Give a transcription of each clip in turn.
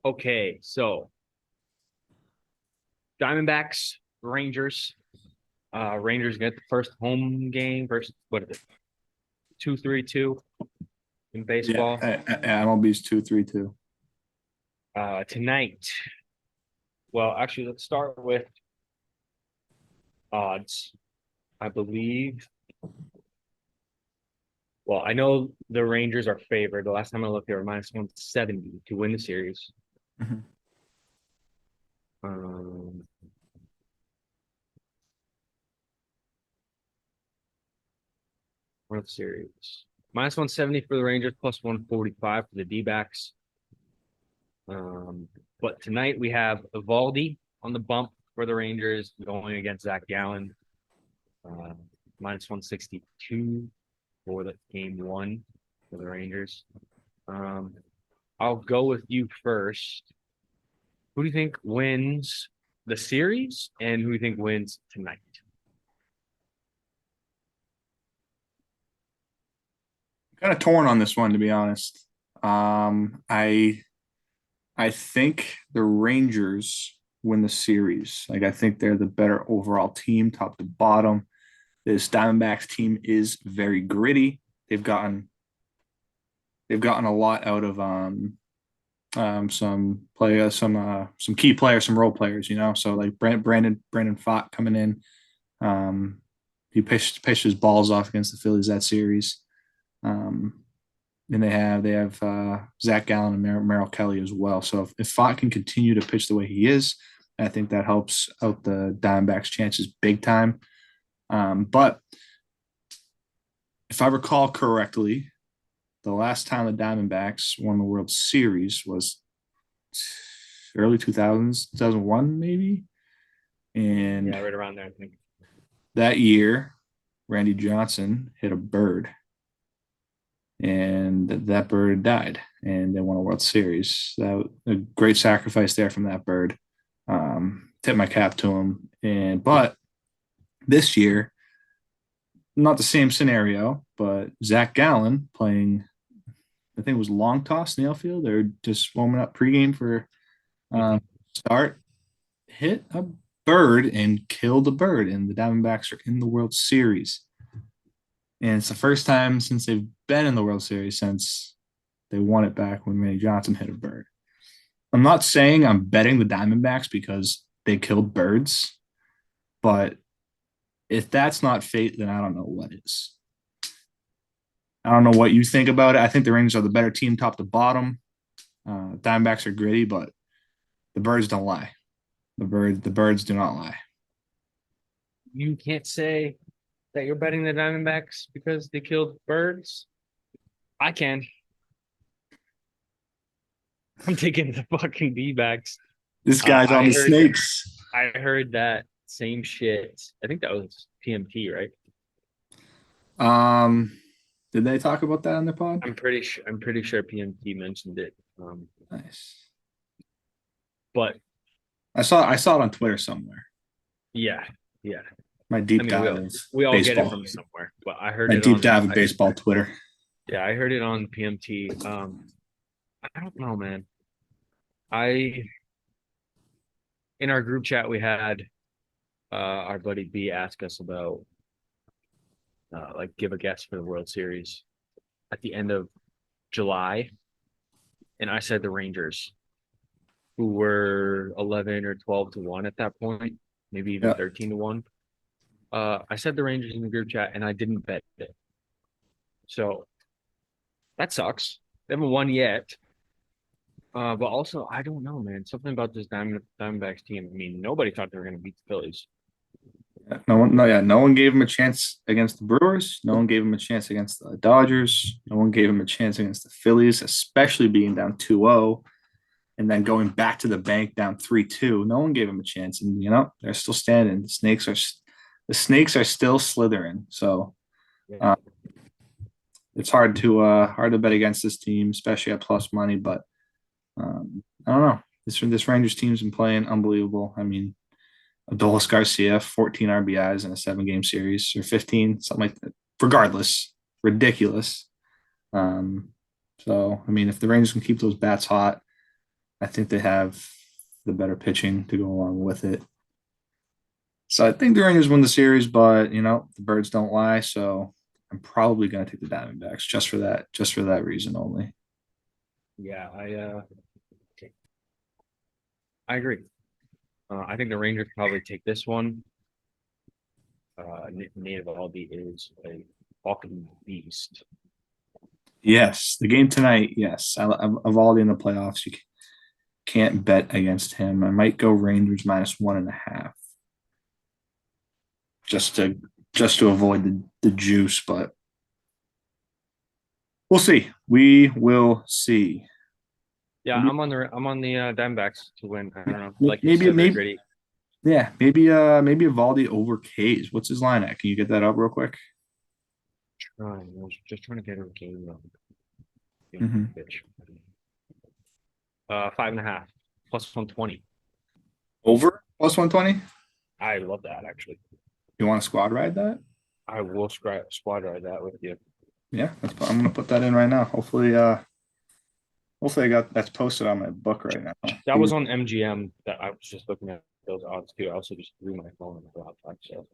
Okay, so Diamondbacks, Rangers. Rangers get the first home game versus what is it? 2-3-2 in Yeah, baseball. MLB's 2-3-2. Tonight. Well, actually, let's start with odds. I believe. Well, I know the Rangers are favored. The last time I looked, they were minus 170 to win the series. Mhm. Um, World Series. Minus 170 for the Rangers, plus 145 for the D-backs. Um, but tonight we have Evaldi on the bump for the Rangers going against Zach Gallen. Uh, Minus 162 for the game one for the Rangers. Um, I'll go with you first. Who do you think wins the series and who do you think wins tonight? Kind of torn on this one, to be honest. I think the Rangers win the series. Like, I think they're the better overall team, top to bottom. This Diamondbacks team is very gritty. They've gotten they've gotten a lot out of some key players, some role players. So like Brandon Pfaadt coming in. Um, he pitched his balls off against the Phillies that series. Um, and they have Zach Gallen and Merrill Kelly as well. So if Fott can continue to pitch the way he is, I think that helps out the Diamondbacks' chances big time. But if I recall correctly, the last time the Diamondbacks won the World Series was early 2000s, 2001 maybe. Yeah, And right around there, I think. that year, Randy Johnson hit a bird, and that bird died, and they won a World Series. That a great sacrifice there from that bird. Tip my cap to him. But this year, not the same scenario, but Zach Gallen playing, I think it was long toss in the outfield. They're just warming up pregame for Mhm. start, hit a bird and killed a bird, and the Diamondbacks are in the World Series. And it's the first time since they've been in the World Series since they won it back when Randy Johnson hit a bird. I'm not saying I'm betting the Diamondbacks because they killed birds, but if that's not fate, then I don't know what is. I don't know what you think about it. I think the Rangers are the better team, top to bottom. Diamondbacks are gritty, but the birds don't lie. The birds do not lie. You can't say that you're betting the Diamondbacks because they killed birds. I can. I'm taking the fucking D-backs. This Uh, guy's on I the heard snakes. I heard that same shit. I think that was PMT, right? Um, did they talk about that on the pod? I'm pretty sure PMT mentioned it. Nice. But I saw it on Twitter somewhere. yeah, yeah. My I deep mean, we dive all of we all get it baseball. from somewhere. But I heard My it deep on dive of baseball Twitter. yeah, I heard it on PMT. I don't know, man. I In our group chat we had our buddy B ask us about like give a guess for the World Series at the end of July, and I said the Rangers, who were 11 or 12 to 1 at that point, maybe even Yeah. 13 to 1. I said the Rangers in the group chat and I didn't bet it. So that sucks. They haven't won yet. But also, I don't know, man. Something about this Diamondbacks team. I mean, nobody thought they were going to beat the Phillies. No one gave him a chance against the Brewers. No one gave him a chance against the Dodgers. No one gave him a chance against the Phillies, especially being down 2-0 and then going back to the bank down 3-2. No one gave him a chance, and they're still standing. The snakes are still slithering. So Yeah. uh, it's hard to bet against this team, especially at plus money. But I don't know. This Rangers team's been playing unbelievable. I mean, Adolis Garcia, 14 RBIs in a 7-game series, or 15, something like that. Regardless, ridiculous. Um, so, I mean, if the Rangers can keep those bats hot, I think they have the better pitching to go along with it. So I think the Rangers win the series, but the birds don't lie. So I'm probably going to take the Diamondbacks just for that reason only. Yeah, I agree. I think the Rangers probably take this one. Native Aldi is a fucking beast. Yes, the game tonight. Yes, of all in the playoffs, you can't bet against him. I might go Rangers -1.5, just to avoid the juice, but we'll see. We will see. Yeah, Maybe I'm on the Diamondbacks to win. I don't know. Like you maybe said, they're maybe gritty. yeah, maybe Evaldi over K's. What's his line at? Can you get that up real quick? I was just trying to get a game Mm-hmm. pitch. 5.5 plus 120. Over +120. I love that actually. You want to squad ride that? I will squad ride that with you. Yeah, I'm gonna put that in right now. Hopefully that's posted on my book right now. That was on MGM that I was just looking at those odds too. I also just threw my phone on the laptop, so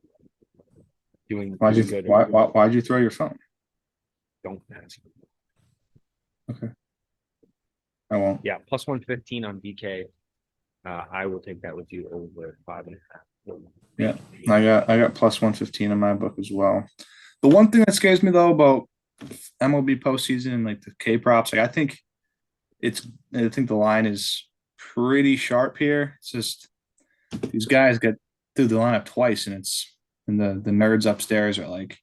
doing good. Why'd you throw your phone? Don't ask. Okay, I won't. Yeah, plus 115 on DK. I will take that with you over 5.5. Yeah, I got +115 in my book as well. The one thing that scares me though about MLB postseason and like the K props, like I think the line is pretty sharp here. It's just these guys got through the lineup twice, and the nerds upstairs are like,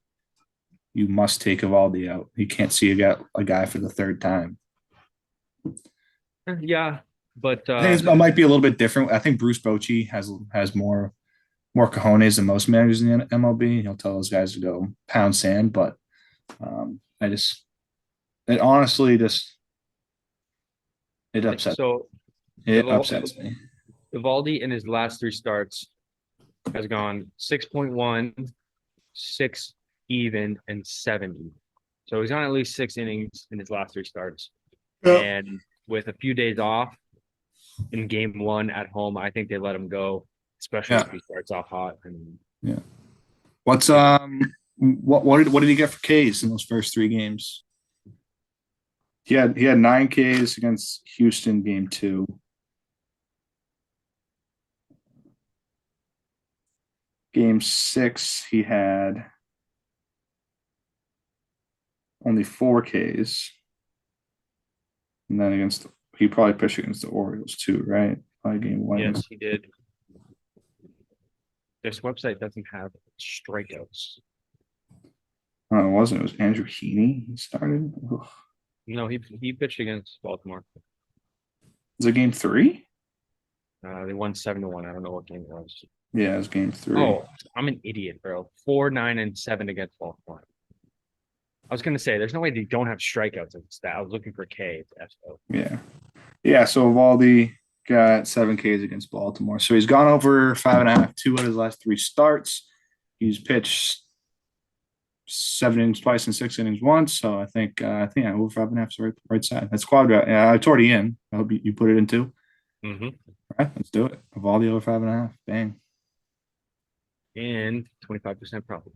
you must take Evaldi out. You can't see a guy for the third time. Yeah, but I think it might be a little bit different. I think Bruce Bochy has more cojones than most managers in the MLB. He'll tell those guys to go pound sand, but it honestly just it upsets so it upsets me. Evaldi in his last three starts has gone 6.1, 6 even, and 70. So he's gone at least 6 innings in his last three starts. Yep. And with a few days off in game one at home, I think they let him go, especially if he starts off hot. And yeah. What's what did he get for Ks in those first three games? He had 9 Ks against Houston game 2. Game 6, he had only 4 Ks. And then he probably pitched against the Orioles too, right? Probably game 1. yes, he did. This website doesn't have strikeouts. It wasn't. It was Andrew Heaney. He started. Ugh. No, he pitched against Baltimore. Was it game 3? They won 7-1. I don't know what game it was. Yeah, it was game 3. Oh, I'm an idiot, bro. 4, 9, and 7 against Baltimore. I was gonna say there's no way they don't have strikeouts in stat. I was looking for K. So. Yeah. So Evaldi got 7 Ks against Baltimore. So he's gone over 5.5, 2 out of his last 3 starts. He's pitched 7 innings twice and 6 innings once. So I think over 5.5 is the right side. That's quad. Yeah, it's already in. I hope you put it in too. Mm-hmm. All right, let's do it. Evaldi over 5.5. Bang. And 25% profit.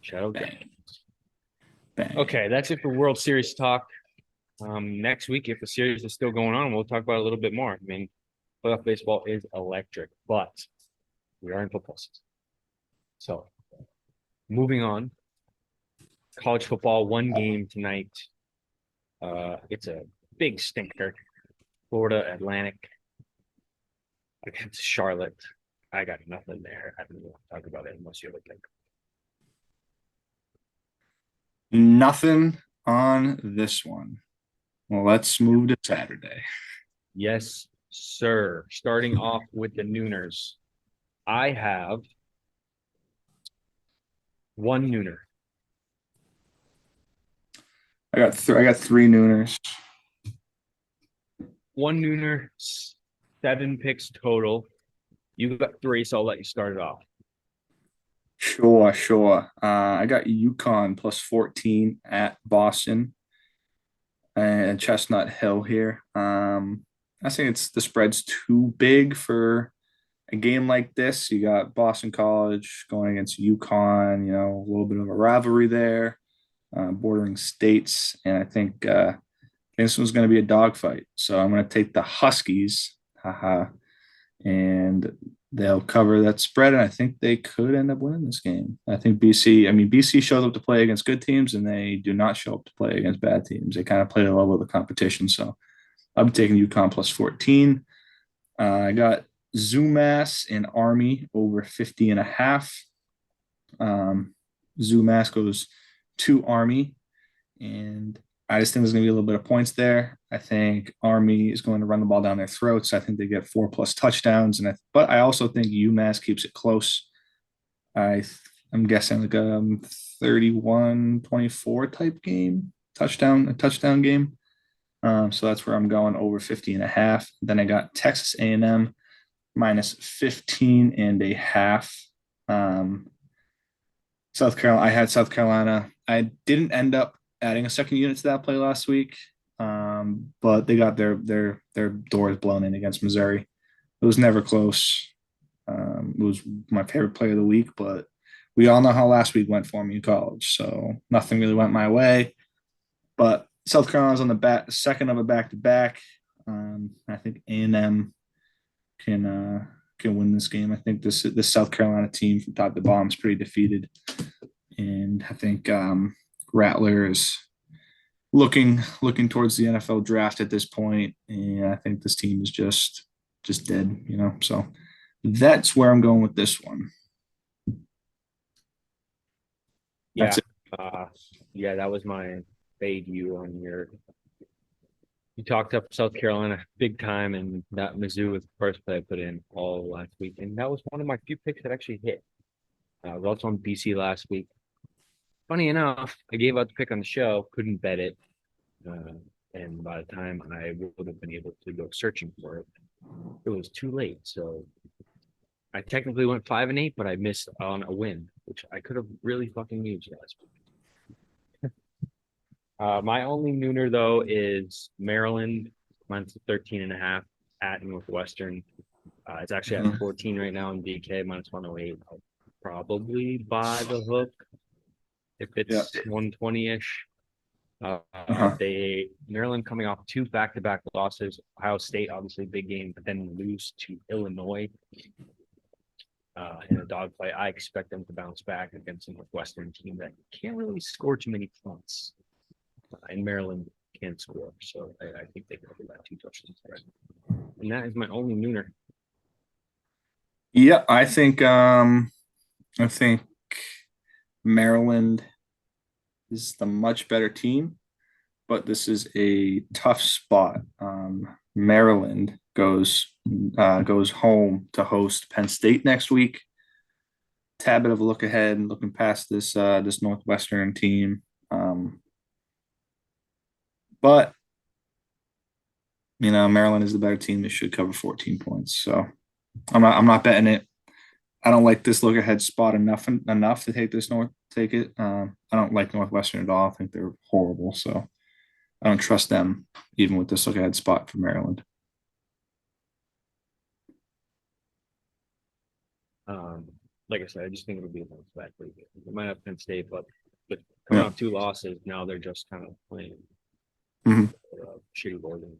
Shadow Bang. Bang. Okay, that's it for World Series talk. Next week, if the series is still going on, we'll talk about it a little bit more. I mean, playoff baseball is electric, but we are in football season. So, moving on. College football, one game tonight. It's a big stinker. Florida Atlantic against Charlotte. I got nothing there. I don't even want to talk about it unless you have a pick. Nothing on this one. Well, let's move to Saturday. Yes, sir. Starting off with the Nooners. I have one Nooner. I got 3 Nooners. One Nooner, 7 picks total. You got 3, so I'll let you start it off. Sure. I got UConn +14 at Boston and Chestnut Hill here. I think it's the spread's too big for a game like this. You got Boston College going against UConn, a little bit of a rivalry there, bordering states. And I think this one's going to be a dogfight. So I'm going to take the Huskies. Haha. And they'll cover that spread. And I think they could end up winning this game. I think BC shows up to play against good teams and they do not show up to play against bad teams. They kind of play the level of the competition. So I'm taking UConn plus 14. I got Zoomass and Army over 50 and a half. Zoomass goes to Army, and I just think there's going to be a little bit of points there. I think Army is going to run the ball down their throats. I think they get 4+ touchdowns, but I also think UMass keeps it close. I'm guessing like a 31-24 type game, a touchdown game. So that's where I'm going, over 50 and a half. Then I got Texas A&M minus 15 and a half. South Carolina. I had South Carolina. I didn't end up adding a second unit to that play last week, but they got their doors blown in against Missouri. It was never close. It was my favorite play of the week, but we all know how last week went for me in college, so nothing really went my way. But South Carolina's on the second of a back-to-back. I think A&M can win this game. I think this South Carolina team from top to bottom is pretty defeated, and I think Rattler is looking towards the NFL draft at this point, and I think this team is just dead. So that's where I'm going with this one. Yeah. That's it. Yeah, that was my fade you on your. You talked up South Carolina big time, and that Mizzou was the first play I put in all last week, and that was one of my few picks that actually hit. I was also on BC last week. Funny enough, I gave out the pick on the show, couldn't bet it, and by the time I would have been able to go searching for it, it was too late. So I technically went 5-8, but I missed on a win, which I could have really fucking used last week. My only nooner though is Maryland minus 13 and a half at Northwestern. It's actually at 14 right now in DK minus 108. I'll probably buy the hook if it's 120-ish. Maryland coming off 2 back-to-back losses. Ohio State, obviously big game, but then lose to Illinois in a dogfight. I expect them to bounce back against a Northwestern team that can't really score too many points. And Maryland can't score, so I think they cover that 2 touchdowns spread. And that is my only nooner. Yeah, I think Maryland is the much better team, but this is a tough spot. Maryland goes home to host Penn State next week. Tad bit of a look ahead and looking past this Northwestern team. But Maryland is the better team. They should cover 14 points. So I'm not betting it. I don't like this look ahead spot enough to take it. I don't like Northwestern at all. I think they're horrible. So I don't trust them even with this look ahead spot for Maryland. Like I said, I just think it'll be a bounce back. They might have Penn State, but coming off 2 losses, now they're just kind of playing shitty boarding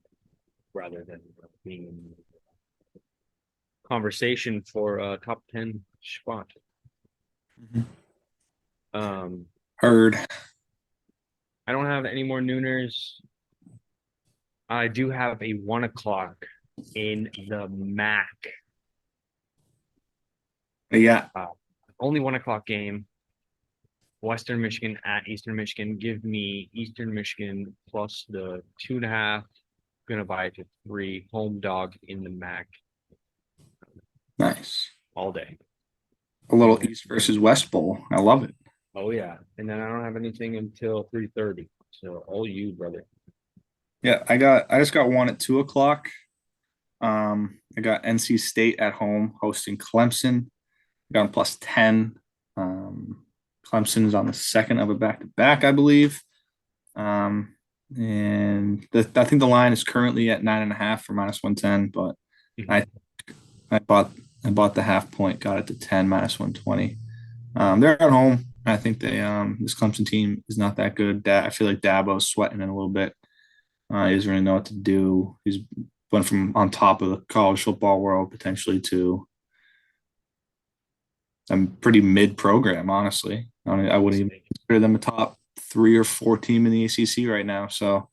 rather than being in conversation for a top 10 spot. Heard. I don't have any more nooners. I do have a 1 o'clock in the MAC. Yeah. Only 1 o'clock game. Western Michigan at Eastern Michigan. Give me Eastern Michigan plus the 2.5. Gonna buy it to 3. Home dog in the MAC. Nice. All day. A little East versus West Bowl. I love it. Oh yeah. And then I don't have anything until 3:30. So all you, brother. Yeah, I just got one at 2 o'clock. I got NC State at home hosting Clemson. I got them plus 10. Clemson is on the second of a back-to-back, I believe. and I think the line is currently at 9.5 for -110. But I I bought I bought the half point, got it to 10 -120. They're at home. I think this Clemson team is not that good. I feel like Dabo's sweating in a little bit. He doesn't really know what to do. He's went from on top of the college football world potentially to a pretty mid program, honestly. I wouldn't even consider them a top 3 or 4 team in the ACC right now. So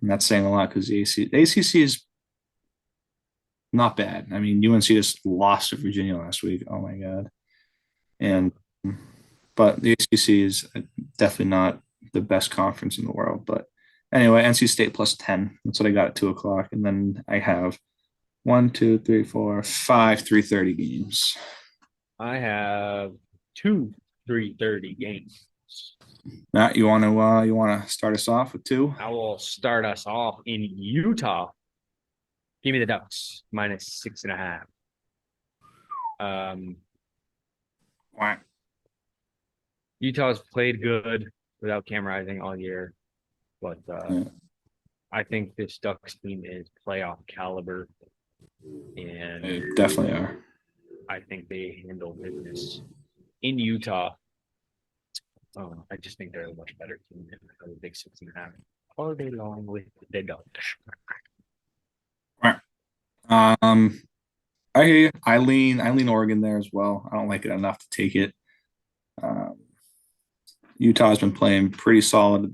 that's saying a lot because the ACC is not bad. I mean, UNC just lost to Virginia last week. Oh my god! And but the ACC is definitely not the best conference in the world. But anyway, NC State +10. That's what I got at 2 o'clock, and then I have 1, 2, 3, 4, 5 3:30 games. I have two 3:30 games. Matt, you want to start us off with two? I will start us off in Utah. Give me the Ducks -6.5. Quack. Utah's played good without Cam Rising all year, but Yeah. I think this Ducks team is playoff caliber, and They definitely are. I think they handle business in Utah. I just think they're a much better team than a big 6.5 all day long with the Ducks. Quack. Um, I hear you. I lean Oregon there as well. I don't like it enough to take it. Um, Utah's been playing pretty solid.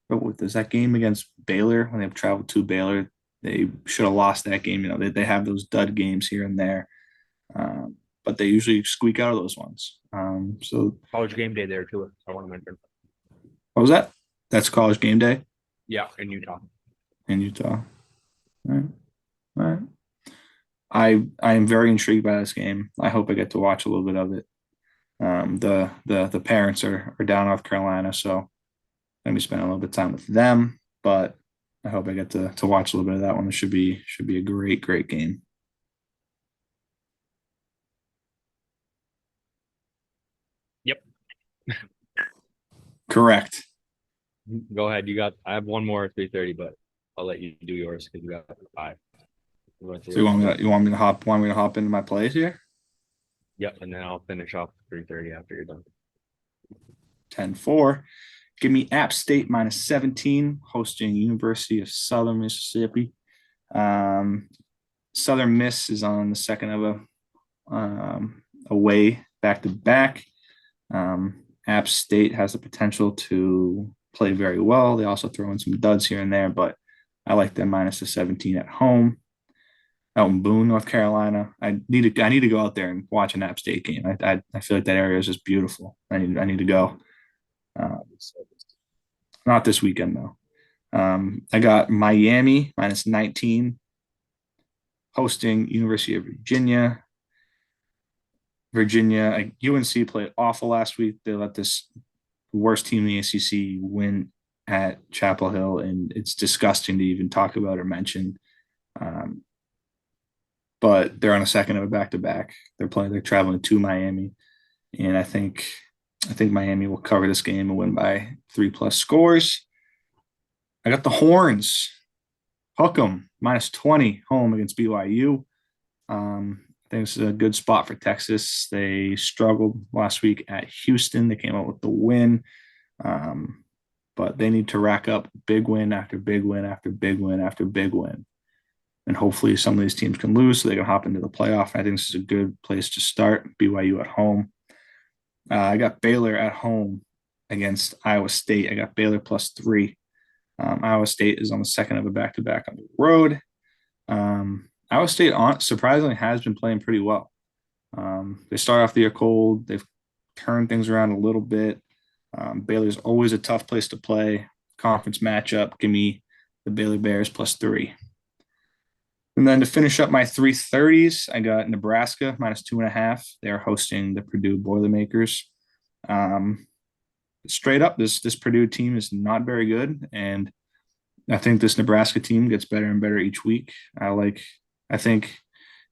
What was that game against Baylor when they've traveled to Baylor? They should have lost that game. You know, they have those dud games here and there, um, but they usually squeak out of those ones. So College game day there too. I want to mention. what was that? That's college game day Yeah, in Utah. in Utah. All right. All right. I am very intrigued by this game. I hope I get to watch a little bit of it. The parents are down North Carolina, so I'm gonna be spending a little bit of time with them. But I hope I get to watch a little bit of that one. It should be a great game. Yep. Correct. Go ahead. I have one more 3:30, but I'll let you do yours because you got 5. So you want me to hop into my plays here? Yep, and then I'll finish off 3:30 after you're done. 10-4. Give me App State -17, hosting University of Southern Mississippi. Um, Southern Miss is on the second of away back to back. App State has the potential to play very well. They also throw in some duds here and there, but I like them -17 at home. Out in Boone, North Carolina. I need to go out there and watch an App State game. I feel like that area is just beautiful. I need to go. Uh, Not this weekend though. I got Miami -19 hosting University of Virginia. UNC played awful last week. They let this worst team in the ACC win at Chapel Hill, and it's disgusting to even talk about or mention. Um, but they're on a second of a back-to-back. They're traveling to Miami, and I think Miami will cover this game and win by 3+ scores. I got the Horns. Hook 'em -20 home against BYU. I think this is a good spot for Texas. They struggled last week at Houston. They came out with the win, but they need to rack up big win after big win after big win after big win. And hopefully some of these teams can lose so they can hop into the playoff. I think this is a good place to start. BYU at home. I got Baylor at home against Iowa State. I got Baylor +3. Iowa State is on the second of a back-to-back on the road. Iowa State surprisingly has been playing pretty well. They start off the year cold. They've turned things around a little bit. Baylor's always a tough place to play. Conference matchup. Give me the Baylor Bears +3. And then to finish up my 3:30s, I got Nebraska -2.5. They're hosting the Purdue Boilermakers. Straight up, this Purdue team is not very good, and I think this Nebraska team gets better and better each week. I think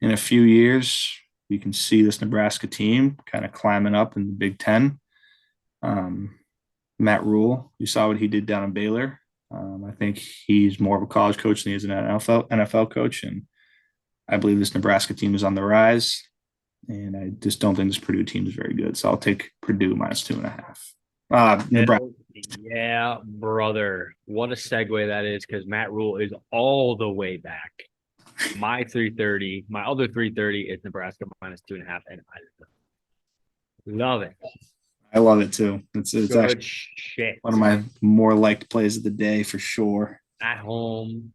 in a few years we can see this Nebraska team kind of climbing up in the Big Ten. Matt Rule. You saw what he did down in Baylor. I think he's more of a college coach than he is an NFL coach, and I believe this Nebraska team is on the rise. And I just don't think this Purdue team is very good. So I'll take Purdue minus 2.5. Nebraska. Hell yeah, brother. What a segue that is, because Matt Rule is all the way back. My 330, my other 330 is Nebraska minus 2.5, and I love it. I love it too. It's Good actually shit. one of my more liked plays of the day for sure. At home,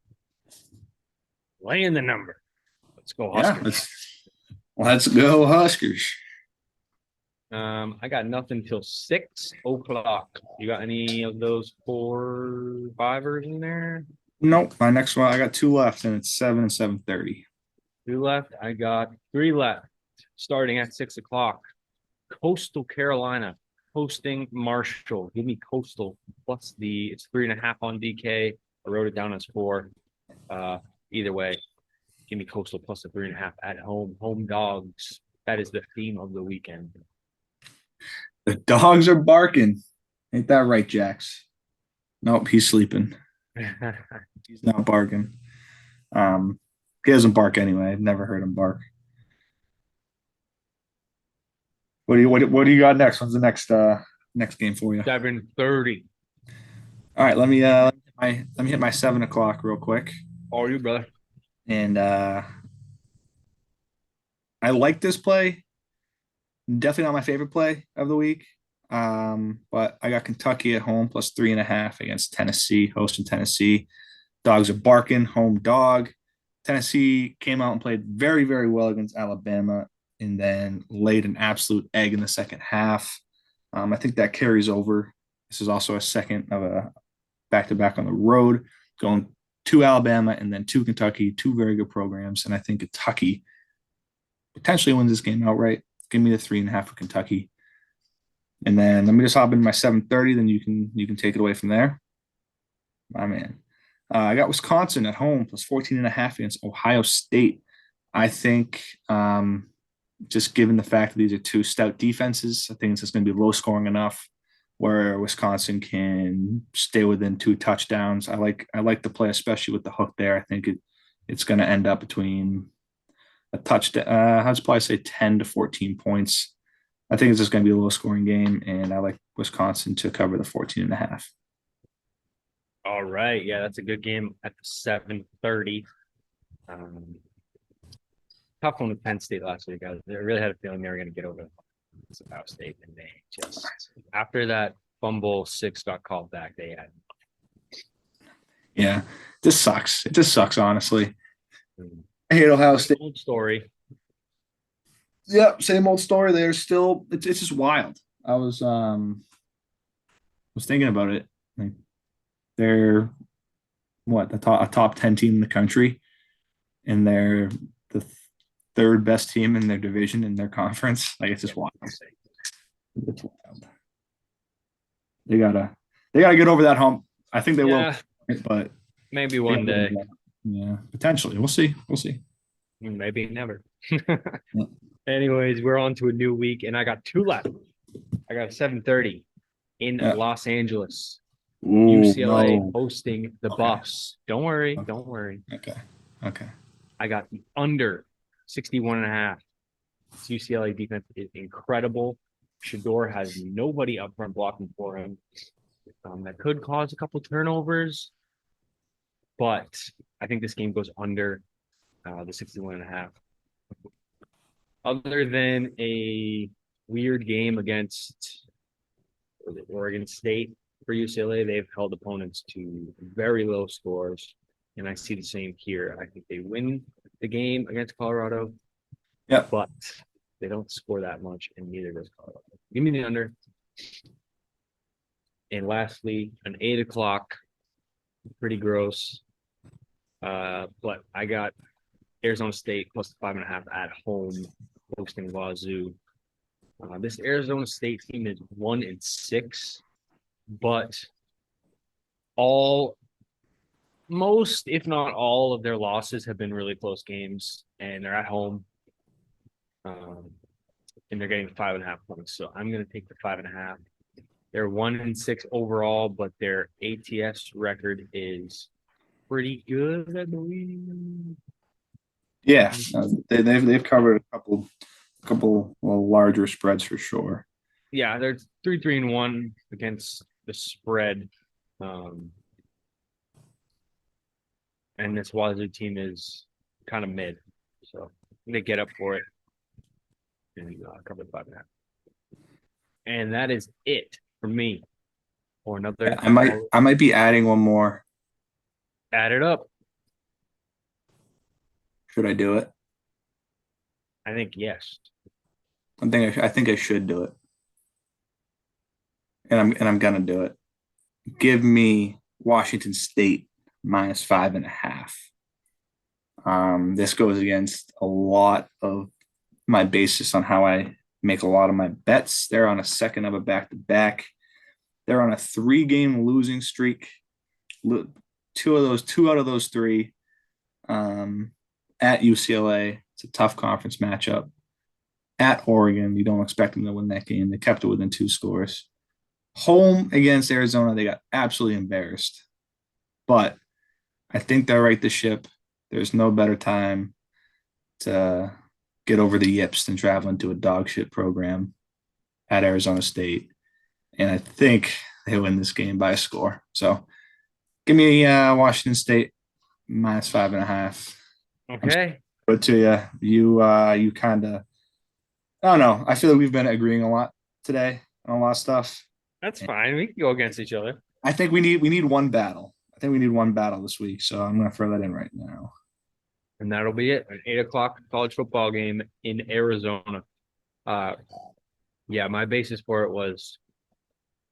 laying the number. Let's go Yeah, Huskers. let's go Huskers. I got nothing till 6 o'clock. You got any of those 4-5ers in there? Nope. My next one, I got two left, and it's 7 and 7:30. 2 left. I got 3 left. Starting at 6 o'clock. Coastal Carolina hosting Marshall. Give me Coastal plus it's 3.5 on DK. I wrote it down as 4. Either way, give me Coastal plus the 3.5 at home. Home dogs. That is the theme of the weekend. The dogs are barking. Ain't that right, Jax? Nope, he's sleeping. He's not barking. He doesn't bark anyway. I've never heard him bark. What do you got next? What's the next game for you? 7:30. All right, let me hit my 7 o'clock real quick. How are you, brother? And I like this play. Definitely not my favorite play of the week. But I got Kentucky at home plus 3.5 against Tennessee, hosting Tennessee. Dogs are barking, home dog. Tennessee came out and played very, very well against Alabama and then laid an absolute egg in the second half. I think that carries over. This is also a second of a back-to-back on the road, going to Alabama and then to Kentucky, two very good programs. And I think Kentucky potentially wins this game outright. Give me the 3.5 for Kentucky. And then let me just hop in my 7:30. Then you can take it away from there. My man. I got Wisconsin at home plus 14.5 against Ohio State. I think just given the fact that these are two stout defenses, I think it's just going to be low scoring enough where Wisconsin can stay within 2 touchdowns. I like the play, especially with the hook there. I think it's going to end up between a touchdown. I'd probably say 10 to 14 points. I think it's just going to be a low scoring game, and I like Wisconsin to cover the 14.5. All right. Yeah, that's a good game at the 7:30. Tough one with Penn State last week. I really had a feeling they were going to get over Ohio State, and they just after that fumble 6 got called back. They had. Yeah, this sucks. It just sucks, honestly. I hate Ohio State. Old story. Yep, same old story. They're still. It's just wild. I was thinking about it. Like they're what a top 10 team in the country, and they're the third best team in their division in their conference. Like it's just wild. It's wild. They gotta get over that hump. I think they will, but maybe one day. Yeah, potentially. We'll see. Maybe never. Anyways, we're on to a new week, and I got 2 left. I got 7:30 in Los Angeles. Ooh, UCLA hosting the Buffs. Don't worry. Okay. I got the under 61.5. UCLA defense is incredible. Shador has nobody up front blocking for him. That could cause a couple turnovers, but I think this game goes under the 61.5. Other than a weird game against Oregon State for UCLA, they've held opponents to very low scores, and I see the same here. I think they win the game against Colorado, but they don't score that much, and neither does Colorado. Give me the under. And lastly, an 8 o'clock, pretty gross. But I got Arizona State plus 5.5 at home, hosting Wazoo. This Arizona State team is 1-6, but most, if not all, of their losses have been really close games, and they're at home. And they're getting 5.5 points. So I'm going to take the 5.5. They're 1-6 overall, but their ATS record is pretty good, I believe. Yeah, they've covered a couple larger spreads for sure. Yeah, they're 3-3-1 against the spread. Um, and this Wazoo team is kind of mid. So they get up for it and cover 5.5. And that is it for me. Or another, I might be adding one more. add it up. Should I do it? I think yes. I think I should do it, and I'm gonna do it. Give me Washington State -5.5. This goes against a lot of my basis on how I make a lot of my bets. They're on a second of a back-to-back. They're on a 3-game losing streak. Two out of those three at UCLA. It's a tough conference matchup. At Oregon, you don't expect them to win that game. They kept it within 2 scores. Home against Arizona, they got absolutely embarrassed. But I think they'll right the ship. There's no better time to get over the yips than traveling to a dog shit program at Arizona State. And I think they win this game by a score. So give me Washington State -5.5. Okay. But to you kind of, I don't know. I feel like we've been agreeing a lot today on a lot of stuff. That's fine. We can go against each other. I think we need one battle. I think we need one battle this week. So I'm gonna throw that in right now. And that'll be it. An 8 o'clock college football game in Arizona. Uh yeah, my basis for it was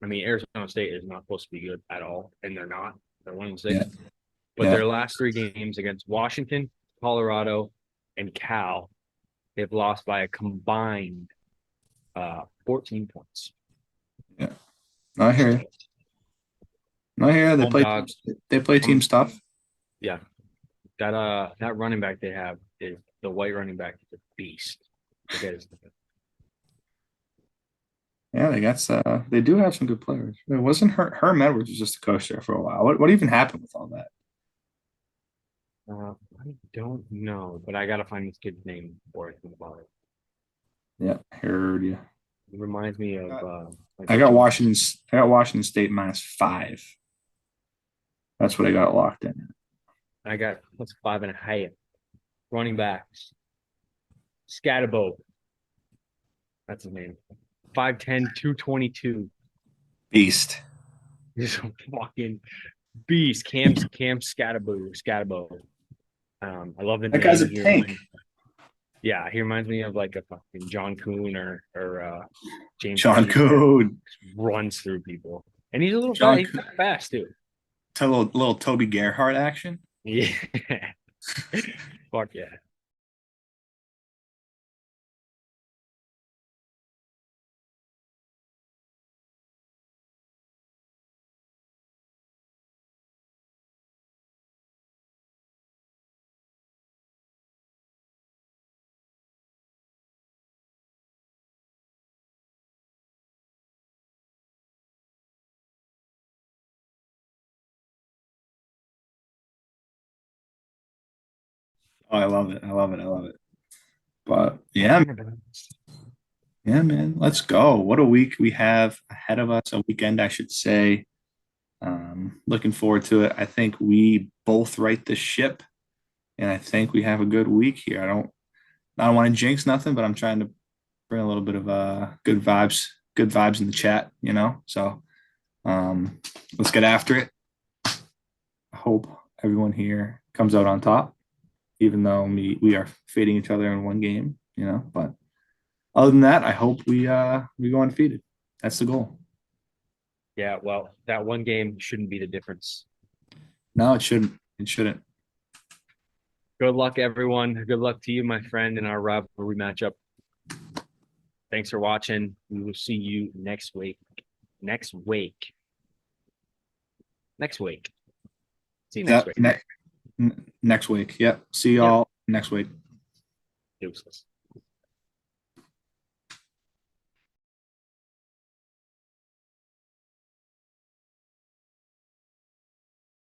Arizona State is not supposed to be good at all, and they're not. They're 1-6. Yeah. But Yeah. their last 3 games against Washington, Colorado, and Cal, they've lost by a combined 14 points. Yeah. I hear you. I hear you. Home dogs. They play team stuff. Yeah. That running back they have is the white running back is a beast. Forget his name. Yeah, they do have some good players. It wasn't Herm Edwards was just a coach there for a while. What even happened with all that? I don't know, but I gotta find this kid's name before I think about it. Yeah, heard you. It reminds me of I got Washington State -5. That's what I got locked in. I got plus 5.5 running backs. Scatabo. That's his name. 5'10", 222. Beast. He's a fucking beast. Cam Scatabo. I love the That name. guy's a tank. Yeah, he reminds me of like a fucking John Kuhn or James. John Kuhn runs through people, and he's a little John he's fast too. A little Toby Gerhardt action. Yeah, fuck yeah. Oh, I love it. I love it. I love it. But yeah, man, let's go. What a week we have ahead of us. A weekend, I should say. Looking forward to it. I think we both right the ship, and I think we have a good week here. I don't want to jinx nothing, but I'm trying to bring a little bit of good vibes in the chat, So let's get after it. I hope everyone here comes out on top, even though we are fading each other in one game, But other than that, I hope we go undefeated. That's the goal. Yeah, well, that one game shouldn't be the difference. No, it shouldn't. It shouldn't. Good luck, everyone. Good luck to you, my friend, in our rivalry matchup. Thanks for watching. We will see you next week. Next week. See you next week. Next week. Yep. See y'all next week. Deuces.